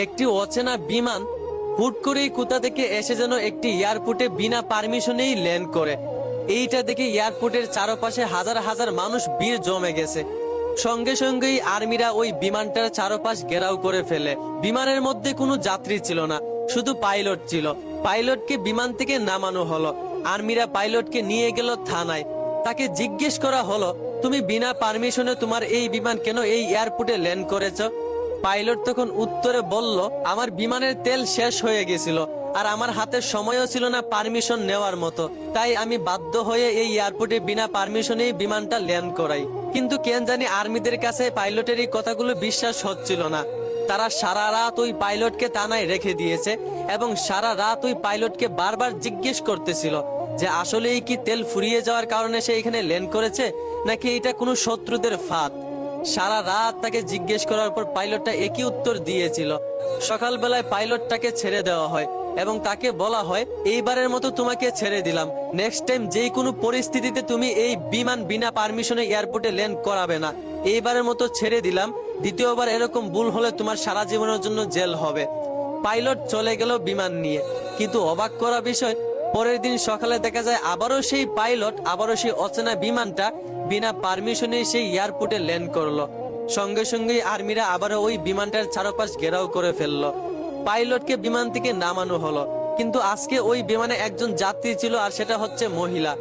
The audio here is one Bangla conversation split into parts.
একটি অচেনা বিমান হুট করেই কোথা থেকে এসে যেন একটি এয়ারপোর্টে বিনা পারমিশনেই ল্যান্ড করে। এইটা দেখে এয়ারপোর্টের চারপাশে হাজার হাজার মানুষ ভিড় জমে গেছে। সঙ্গে সঙ্গেই আর্মিরা ওই বিমানটার চারপাশ ঘেরাও করে ফেলে। বিমানের মধ্যে কোনো যাত্রী ছিল না, শুধু পাইলট ছিল। পাইলটকে বিমান থেকে নামানো হলো। আর্মিরা পাইলটকে নিয়ে গেল থানায়। তাকে জিজ্ঞেস করা হলো, তুমি বিনা পারমিশনে তোমার এই বিমান কেন এই এয়ারপোর্টে ল্যান্ড করেছ? পাইলট তখন উত্তরে বলল, আমার বিমানের তেল শেষ হয়ে গেছিল আর আমার হাতে সময়ও ছিল না পারমিশন নেওয়ার মতো, তাই আমি বাধ্য হয়ে এই এয়ারপোর্টে বিনা পারমিশনেই বিমানটা ল্যান্ড করাই। কিন্তু কেন জানি আর্মিদের কাছে পাইলটের এই কথাগুলো বিশ্বাস হচ্ছিল না। তারা সারা রাত ওই পাইলটকে থানায় রেখে দিয়েছে এবং সারা রাত ওই পাইলটকে বারবার জিজ্ঞেস করতেছিল যে আসলেই কি তেল ফুরিয়ে যাওয়ার কারণে সে এখানে ল্যান্ড করেছে নাকি এটা কোনো শত্রুদের ফাঁদ। সারা রাত তাকে জিজ্ঞেস করার পর পাইলটটা একই উত্তর দিয়েছিল। সকালবেলায় পাইলটটাকে ছেড়ে দেওয়া হয় এবং তাকে বলা হয়, এইবারের মতো তোমাকে ছেড়ে দিলাম, নেক্সট টাইম যেই কোনো পরিস্থিতিতে তুমি এই বিমান বিনা পারমিশনে এয়ারপোর্টে ল্যান্ড করাবে না। এইবারের মতো ছেড়ে দিলাম, দ্বিতীয়বার এরকম ভুল হলে তোমার সারা জীবনের জন্য জেল হবে। পাইলট চলে গেল বিমান নিয়ে। কিন্তু অবাক করা বিষয়, পরের দিন সকালে দেখা যায় আবারও সেই পাইলট আবারও সেই অচেনা বিমানটা বিনা পারমিশনে সেই এয়ারপোর্টে ল্যান্ড করলো। সঙ্গে সঙ্গেই আর্মিরা আবারও ওই বিমানটার চারপাশ ঘেরাও করে ফেললো। পাইলটকে বিমান থেকে নামানো হলো, কিন্তু আজকে ওই বিমানে একজন যাত্রী ছিল আর সেটা হচ্ছে মহিলা।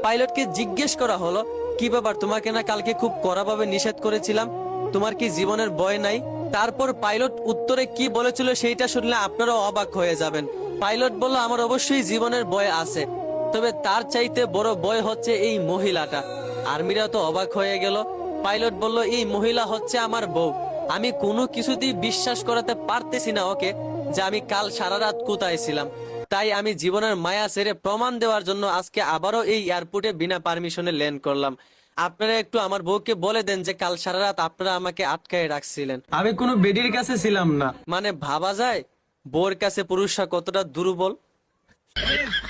পাইলটকে জিজ্ঞেস করা হলো, কি ব্যাপার, তোমাকে না কালকে খুব কড়াভাবে নিষেধ করেছিলাম, তোমার কি জীবনের ভয় নাই? তারপর পাইলট উত্তরে কি বলেছিল সেইটা শুনলে আপনারাও অবাক হয়ে যাবেন। পাইলট বলল, আমার অবশ্যই জীবনের ভয় আছে, তবে তার চাইতে বড় ভয় হচ্ছে এই মহিলাটা। আর্মিরা তো অবাক হয়ে গেল। পাইলট বলল, এই মহিলা হচ্ছে আমার বউ। আমি কোনো কিছুতেই বিশ্বাস করাতে পারতেছি না ওকে যে আমি কাল সারা রাত কোথায় ছিলাম। তাই আমি জীবনের মায়া ছেড়ে প্রমাণ দেওয়ার জন্য আজকে আবারও এই এয়ারপোর্টে বিনা পারমিশনে ল্যান্ড করলাম। আপনারা একটু আমার বউকে বলে দেন যে কাল সারা রাত আপনারা আমাকে আটকায় রাখছিলেন, আমি কোনো বেডির কাছে ছিলাম না। মানে ভাবা যায় বউর কাছে পুরুষরা কতটা দুর্বল।